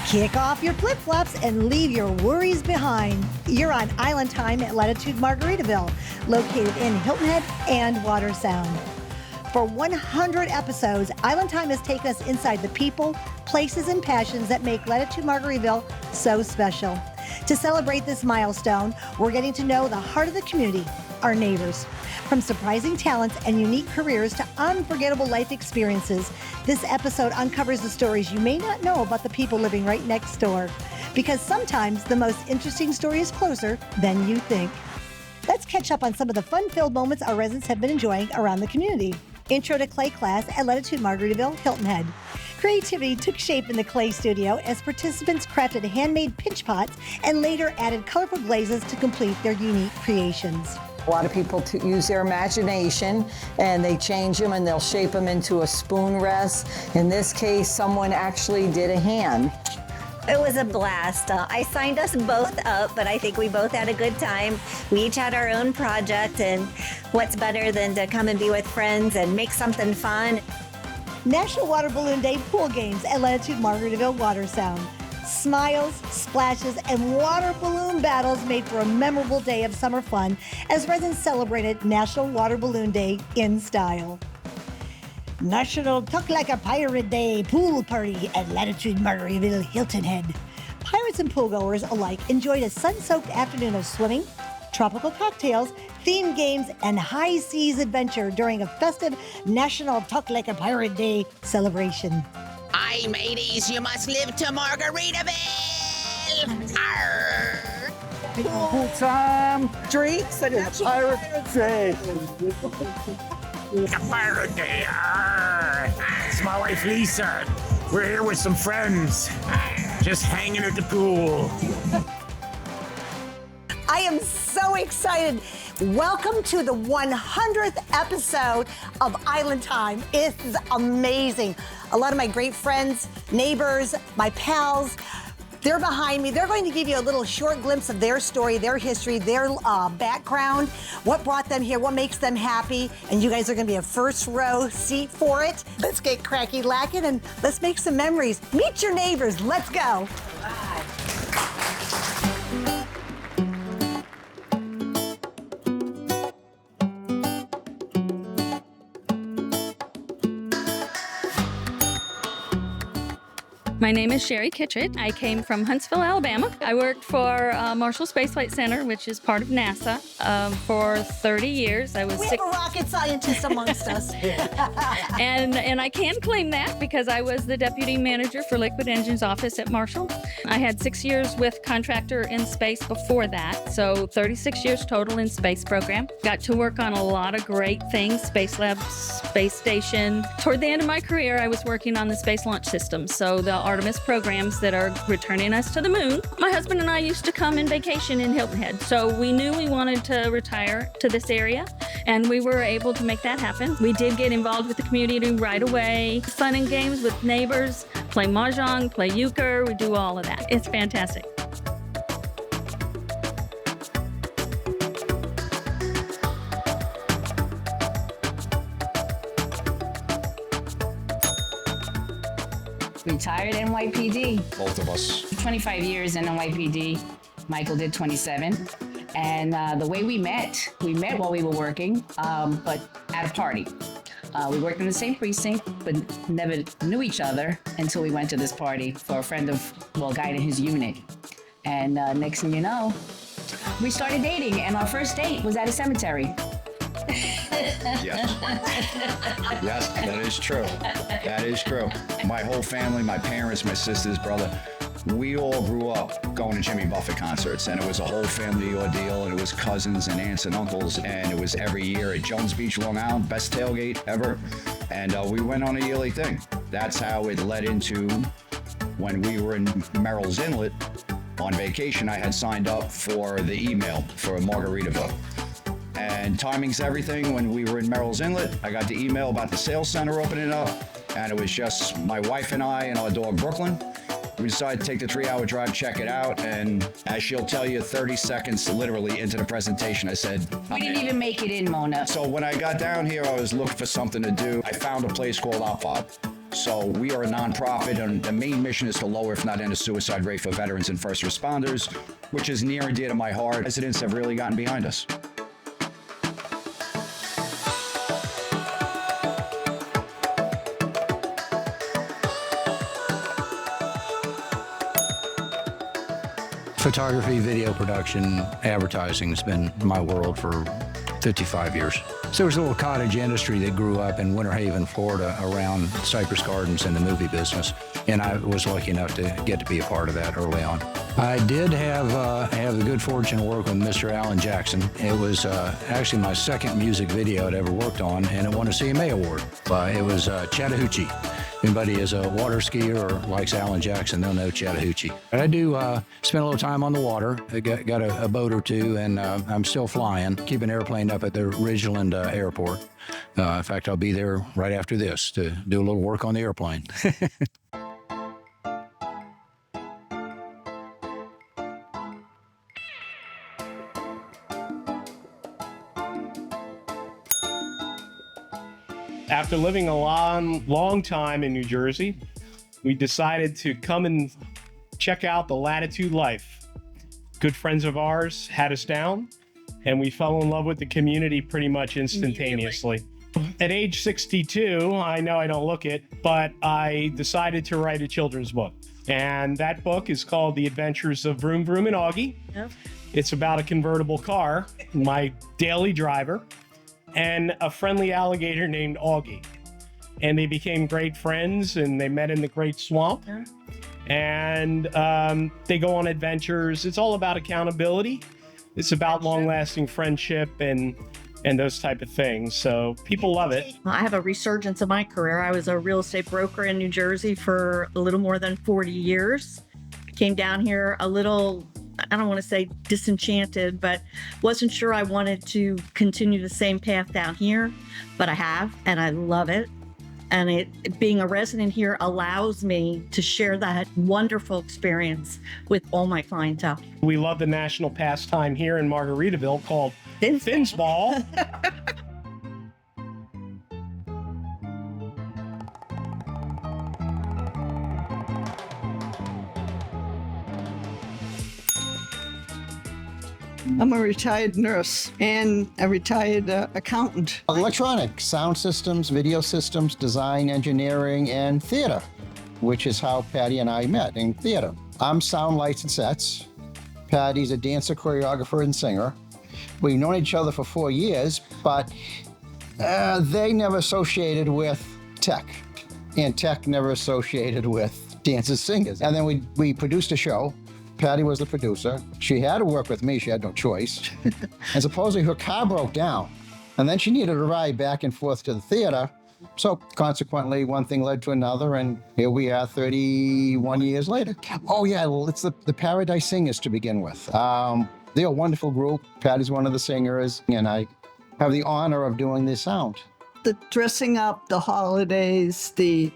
Kick off your flip-flops and leave your worries behind. You're on Island Time at Latitude Margaritaville, located in Hilton Head and Watersound. For 100 episodes, Island Time has taken us inside the people, places, and passions that make Latitude Margaritaville so special. To celebrate this milestone, we're getting to know the heart of the community, our neighbors. From surprising talents and unique careers to unforgettable life experiences, this episode uncovers the stories you may not know about the people living right next door. Because sometimes the most interesting story is closer than you think. Let's catch up on some of the fun-filled moments our residents have been enjoying around the community. Intro to Clay class at Latitude Margaritaville, Hilton Head. Creativity took shape in the clay studio as participants crafted handmade pinch pots and later added colorful glazes to complete their unique creations. A lot of people use their imagination and they change them and they'll shape them into a spoon rest. In this case, someone actually did a hand. It was a blast. I signed us both up, but I think we both had a good time. We each had our own project, and what's better than to come and be with friends and make something fun. National Water Balloon Day pool games at Latitude Margaritaville Watersound. Smiles, splashes, and water balloon battles made for a memorable day of summer fun as residents celebrated National Water Balloon Day in style. National Talk Like a Pirate Day pool party at Latitude Margaritaville, Hilton Head. Pirates and poolgoers alike enjoyed a sun-soaked afternoon of swimming, tropical cocktails, themed games, and high seas adventure during a festive National Talk Like a Pirate Day celebration. Aye, mateys, you must live to Margaritaville! Arr! Pool time, drinks, and it's Pirate Day. A pirate day. It's my wife Lisa. We're here with some friends. Just hanging at the pool. I am so excited. Welcome to the 100th episode of Island Time. It's amazing. A lot of my great friends, neighbors, my pals, they're behind me. They're going to give you a little short glimpse of their story, their history, their background, what brought them here, what makes them happy, and you guys are going to be a first row seat for it. Let's get cracky lacking and let's make some memories. Meet your neighbors. Let's go. My name is Sherry Kittredge. I came from Huntsville, Alabama. I worked for Marshall Space Flight Center, which is part of NASA, for 30 years. I was We have a rocket scientist amongst us. and I can claim that because I was the deputy manager for Liquid Engines office at Marshall. I had 6 years with contractor in space before that, so 36 years total in space program. Got to work on a lot of great things, Space Lab, Space Station. Toward the end of my career, I was working on the Space Launch System, so the Artemis programs that are returning us to the moon. My husband and I used to come and vacation in Hilton Head, so we knew we wanted to retire to this area, and we were able to make that happen. We did get involved with the community right away. Fun and games with neighbors, play mahjong, play euchre, we do all of that. It's fantastic. Retired NYPD. Both of us. 25 years in NYPD. Michael did 27. And the way we met while we were working, but at a party. We worked in the same precinct, but never knew each other until we went to this party for a friend of, well, a guy in his unit. And next thing you know, we started dating, and our first date was at a cemetery. Yes. Yes, that is true. That is true. My whole family, my parents, my sisters, brother, we all grew up going to Jimmy Buffett concerts, and it was a whole family ordeal, and it was cousins and aunts and uncles, and it was every year at Jones Beach, Long Island, best tailgate ever, and we went on a yearly thing. That's how it led into when we were in Merrill's Inlet on vacation. I had signed up for the email for Margaritaville. And timing's everything. When we were in Merrill's Inlet, I got the email about the sales center opening up, and it was just my wife and I and our dog Brooklyn. We decided to take the 3-hour drive, check it out, and as she'll tell you, 30 seconds literally into the presentation, I said, We didn't even make it in, Mona. So when I got down here, I was looking for something to do. I found a place called Op Pop. So we are a nonprofit, and the main mission is to lower, if not end, the suicide rate for veterans and first responders, which is near and dear to my heart. Residents have really gotten behind us. Photography, video production, advertising has been my world for 55 years. So there was a little cottage industry that grew up in Winter Haven, Florida, around Cypress Gardens and the movie business, and I was lucky enough to get to be a part of that early on. I did have the good fortune to work with Mr. Alan Jackson. It was actually my second music video I'd ever worked on, and it won a CMA award. It was Chattahoochee. Anybody is a water skier or likes Alan Jackson, they'll know Chattahoochee. But I do spend a little time on the water. I got a boat or two, and I'm still flying. Keep an airplane up at the Ridgeland Airport. In fact, I'll be there right after this to do a little work on the airplane. After living a long time in New Jersey, we decided to come and check out the Latitude life. Good friends of ours had us down, and we fell in love with the community pretty much instantaneously. At age 62, I know I don't look it, but I decided to write a children's book. And that book is called The Adventures of Vroom Vroom and Augie. Yep. It's about a convertible car, my daily driver, and a friendly alligator named Augie. And they became great friends, and they met in the Great Swamp. Yeah. And they go on adventures. It's all about accountability. It's about long-lasting friendship and those type of things. So people love it. I have a resurgence of my career. I was a real estate broker in New Jersey for a little more than 40 years. Came down here a little, I don't want to say disenchanted, but wasn't sure I wanted to continue the same path down here, but I have, and I love it. And it being a resident here allows me to share that wonderful experience with all my clientele. We love the national pastime here in Margaritaville called Finsball. I'm a retired nurse and a retired accountant. Electronic, sound systems, video systems, design, engineering, and theater, which is how Patty and I met, in theater. I'm sound, lights, and sets. Patty's a dancer, choreographer, and singer. We've known each other for 4 years, but they never associated with tech, and tech never associated with dancers, singers. And then we produced a show. Patty was the producer. She had to work with me. She had no choice. And supposedly her car broke down. And then she needed a ride back and forth to the theater. So consequently, one thing led to another, and here we are 31 years later. Oh yeah, it's the Paradise Singers to begin with. They're a wonderful group. Patty's one of the singers, and I have the honor of doing this sound. The dressing up, the holidays, the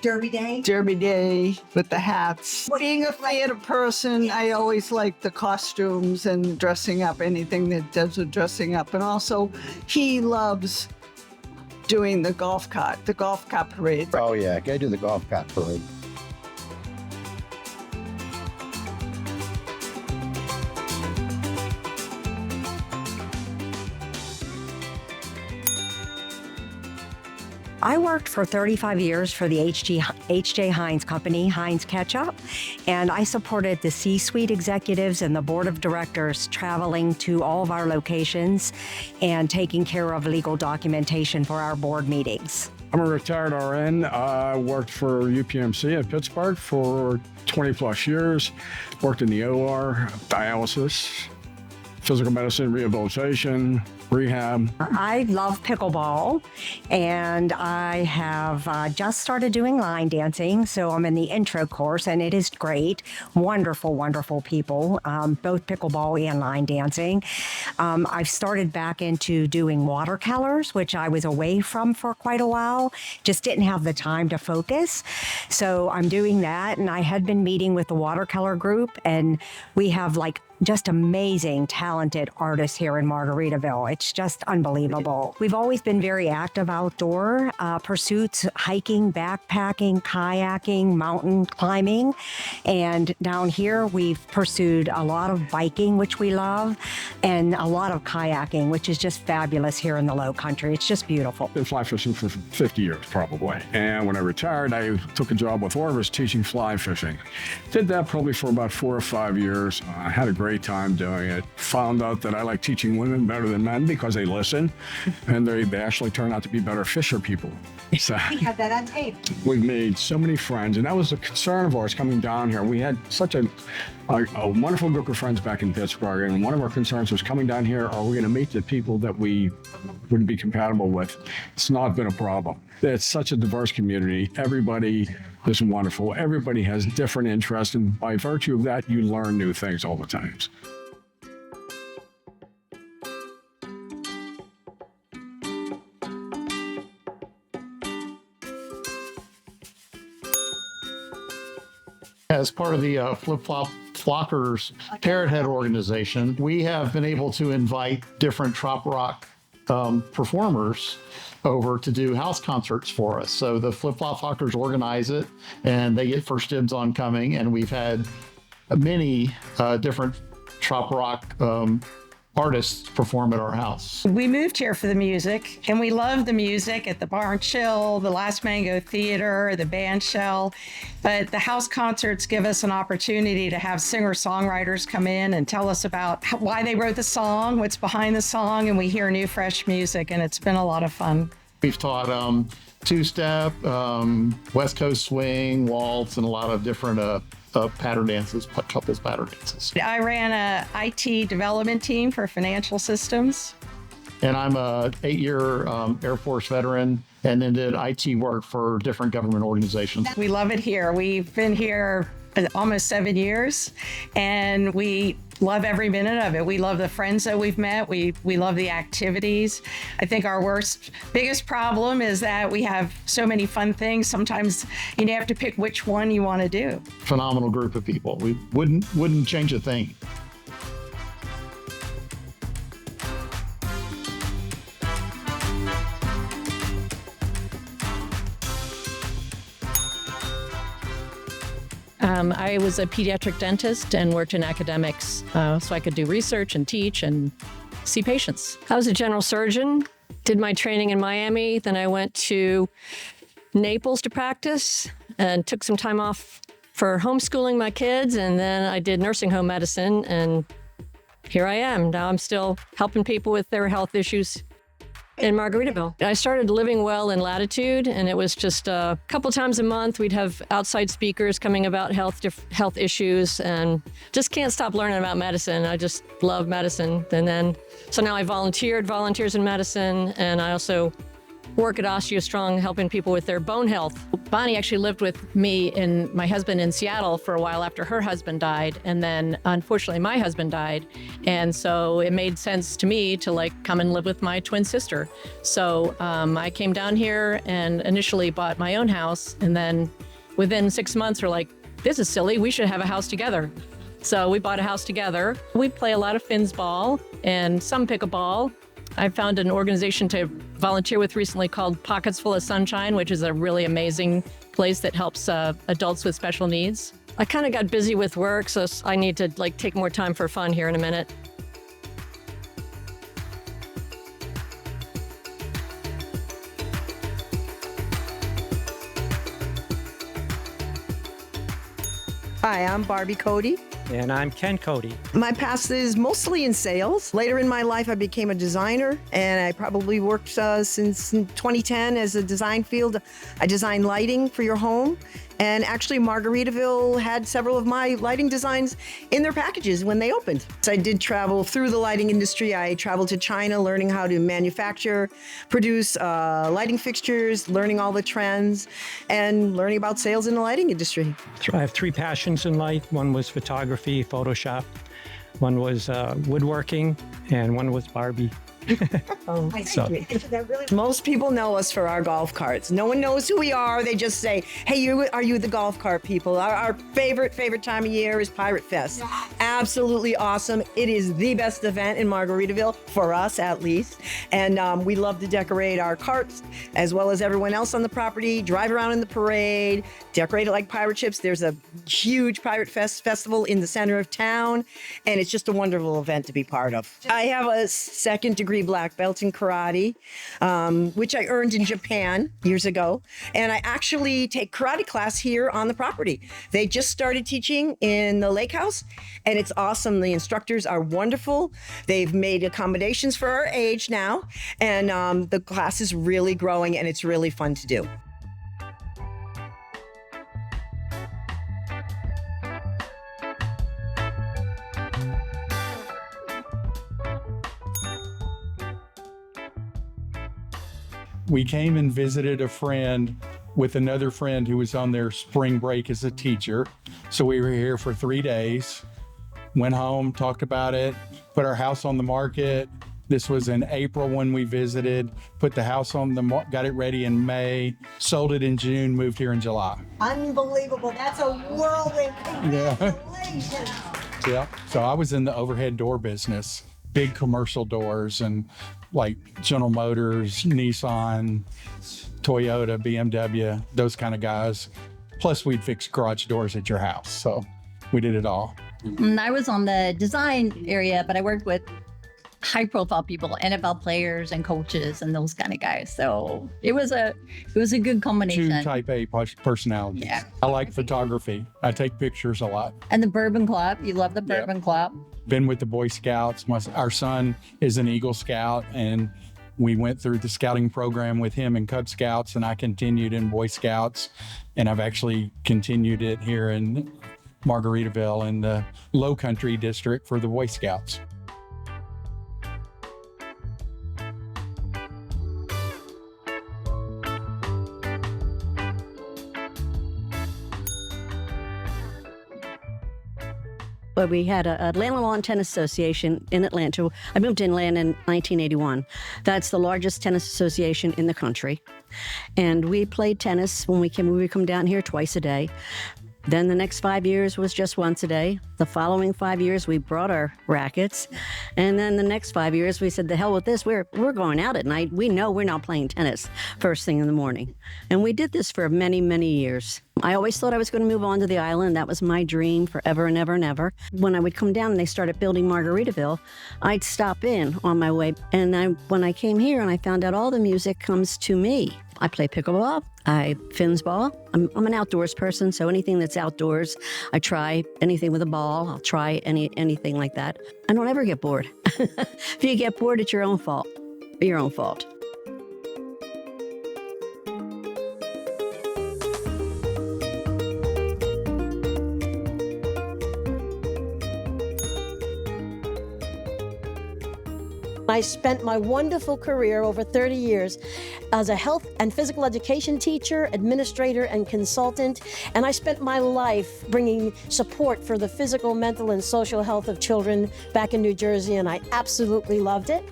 Derby Day with the hats. Being a theater person, I always like the costumes and dressing up, anything that does with dressing up. And also, he loves doing the golf cart parade. Oh yeah, go do the golf cart parade. I worked for 35 years for the H.J. Heinz Company, Heinz Ketchup, and I supported the C-suite executives and the board of directors traveling to all of our locations and taking care of legal documentation for our board meetings. I'm a retired RN. I worked for UPMC in Pittsburgh for 20 plus years, worked in the OR, dialysis, physical medicine, rehabilitation, rehab. I love pickleball, and I have just started doing line dancing, so I'm in the intro course, and it is great. Wonderful, wonderful people, both pickleball and line dancing. I've started back into doing watercolors, which I was away from for quite a while, just didn't have the time to focus. So I'm doing that, and I had been meeting with the watercolor group, and we have like just amazing, talented artists here in Margaritaville. It's just unbelievable. We've always been very active outdoor pursuits, hiking, backpacking, kayaking, mountain climbing. And down here, we've pursued a lot of biking, which we love, and a lot of kayaking, which is just fabulous here in the Low Country. It's just beautiful. Been fly fishing for 50 years, probably. And when I retired, I took a job with Orvis teaching fly fishing. Did that probably for about 4 or 5 years. I had a great time doing it. Found out that I like teaching women better than men because they listen, and they actually turn out to be better fisher people. So We have that on tape. we've made so many friends, and that was a concern of ours coming down here. We had such a wonderful group of friends back in Pittsburgh, and one of our concerns was coming down here, are we going to meet the people that we wouldn't be compatible with? It's not been a problem. It's such a diverse community. Everybody is wonderful. Everybody has different interests, and by virtue of that, you learn new things all the time. As part of the Flip-Flop Flockers Parrot Head organization, we have been able to invite different trop rock performers over to do house concerts for us. So the Flip-Flop Flockers organize it, and they get first dibs on coming. And we've had many different trop rock artists perform at our house. We moved here for the music, and we love the music at the Barn Chill, the Last Mango Theater, the Band Shell. But the house concerts give us an opportunity to have singer-songwriters come in and tell us about why they wrote the song, what's behind the song, and we hear new, fresh music, and it's been a lot of fun. We've taught two-step, West Coast swing, waltz, and a lot of different pattern dances, couples pattern dances. I ran a IT development team for financial systems. And I'm a 8-year Air Force veteran, and then did IT work for different government organizations. We love it here. We've been here almost 7 years, and we love every minute of it. We love the friends that we've met. We love the activities. I think our biggest problem is that we have so many fun things. Sometimes you have to pick which one you want to do. Phenomenal group of people. We wouldn't change a thing. I was a pediatric dentist and worked in academics, so I could do research and teach and see patients. I was a general surgeon, did my training in Miami, then I went to Naples to practice and took some time off for homeschooling my kids, and then I did nursing home medicine, and here I am. Now I'm still helping people with their health issues in Margaritaville. I started living well in Latitude, and it was just a couple times a month we'd have outside speakers coming about health issues, and just can't stop learning about medicine. I just love medicine. And then, so now I volunteers in medicine, and I also work at OsteoStrong helping people with their bone health. Bonnie actually lived with me and my husband in Seattle for a while after her husband died. And then unfortunately my husband died. And so it made sense to me to come and live with my twin sister. So I came down here and initially bought my own house. And then within 6 months we're like, this is silly, we should have a house together. So we bought a house together. We play a lot of Finns ball and some pickleball. I found an organization to volunteer with recently called Pockets Full of Sunshine, which is a really amazing place that helps adults with special needs. I kind of got busy with work, so I need to take more time for fun here in a minute. Hi, I'm Barbie Cody. And I'm Ken Cody. My past is mostly in sales. Later in my life, I became a designer, and I probably worked since 2010 as a design field. I design lighting for your home, and actually Margaritaville had several of my lighting designs in their packages when they opened. So I did travel through the lighting industry. I traveled to China learning how to manufacture, produce lighting fixtures, learning all the trends, and learning about sales in the lighting industry. I have 3 passions in life. One was photography, Photoshop. One was woodworking, and one was Barbie. So- Most people know us for our golf carts. No one knows who we are. They just say, "Hey, are you the golf cart people?" Our favorite time of year is Pirate Fest. Absolutely awesome. It is the best event in Margaritaville for us, at least. And we love to decorate our carts as well as everyone else on the property. Drive around in the parade, decorate it like pirate ships. There's a huge Pirate festival in the center of town, and it's just a wonderful event to be part of. I have a second-degree black belt in karate, which I earned in Japan years ago. And I actually take karate class here on the property. They just started teaching in the lake house, and it's awesome. The instructors are wonderful. They've made accommodations for our age now, and the class is really growing, and it's really fun to do. We came and visited a friend with another friend who was on their spring break as a teacher. So we were here for 3 days, went home, talked about it, put our house on the market. This was in April when we visited, put the house on the got it ready in May, sold it in June, moved here in July. Unbelievable. That's a whirlwind. Yeah. Congratulations. Yeah. So I was in the overhead door business, big commercial doors, and like General Motors, Nissan, Toyota, BMW, those kind of guys. Plus we'd fix garage doors at your house. So we did it all. And I was on the design area, but I worked with high profile people, NFL players and coaches and those kind of guys. So it was a good combination. Two type A personalities. Yeah. I like photography. I take pictures a lot. And the Bourbon Club, you love the Bourbon Club. Been with the Boy Scouts. Our son is an Eagle Scout, and we went through the scouting program with him in Cub Scouts, and I continued in Boy Scouts, and I've actually continued it here in Margaritaville in the Low Country District for the Boy Scouts. But we had a Atlanta Lawn Tennis Association in Atlanta. I moved to Atlanta in 1981. That's the largest tennis association in the country. And we played tennis when we would come down here twice a day. Then the next 5 years was just once a day. The following 5 years, we brought our rackets. And then the next 5 years, we said, the hell with this. We're going out at night. We know we're not playing tennis first thing in the morning. And we did this for many, many years. I always thought I was going to move on to the island. That was my dream forever and ever and ever. When I would come down and they started building Margaritaville, I'd stop in on my way. And when I came here and I found out all the music comes to me. I play pickleball, I finsball. I'm an outdoors person, so anything that's outdoors, I try. Anything with a ball, I'll try anything like that. I don't ever get bored. If you get bored, it's your own fault. Your own fault. I spent my wonderful career over 30 years as a health and physical education teacher, administrator, and consultant. And I spent my life bringing support for the physical, mental, and social health of children back in New Jersey, and I absolutely loved it.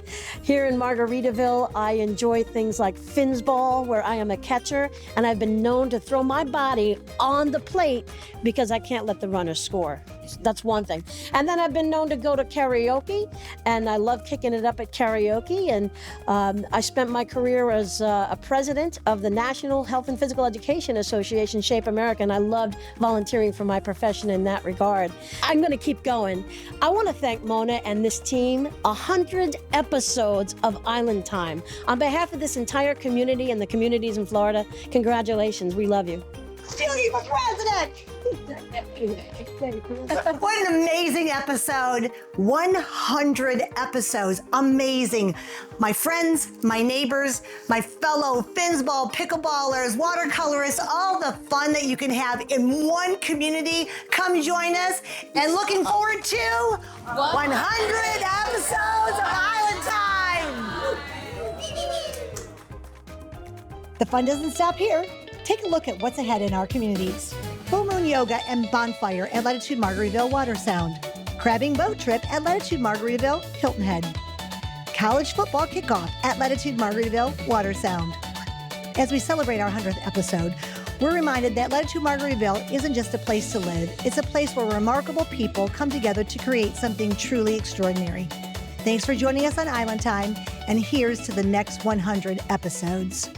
Here in Margaritaville, I enjoy things like finsball, where I am a catcher, and I've been known to throw my body on the plate because I can't let the runner score. That's one thing. And then I've been known to go to karaoke, and I love kicking it up at karaoke. And I spent my career as a president of the National Health and Physical Education Association, Shape America, and I loved volunteering for my profession in that regard. I'm going to keep going. I want to thank Mona and this team. 100 episodes of Island Time. On behalf of this entire community and the communities in Florida, congratulations. We love you. Julie for president! What an amazing episode. 100 episodes. Amazing. My friends, my neighbors, my fellow finsball, pickleballers, watercolorists, all the fun that you can have in one community. Come join us. And looking forward to 100 episodes of Island Time. The fun doesn't stop here. Take a look at what's ahead in our communities. Full Moon Yoga and Bonfire at Latitude Margaritaville Water Sound. Crabbing Boat Trip at Latitude Margaritaville Hilton Head. college football kickoff at Latitude Margaritaville, Water Sound. As we celebrate our 100th episode, we're reminded that Latitude Margaritaville isn't just a place to live, it's a place where remarkable people come together to create something truly extraordinary. Thanks for joining us on Island Time, and here's to the next 100 episodes.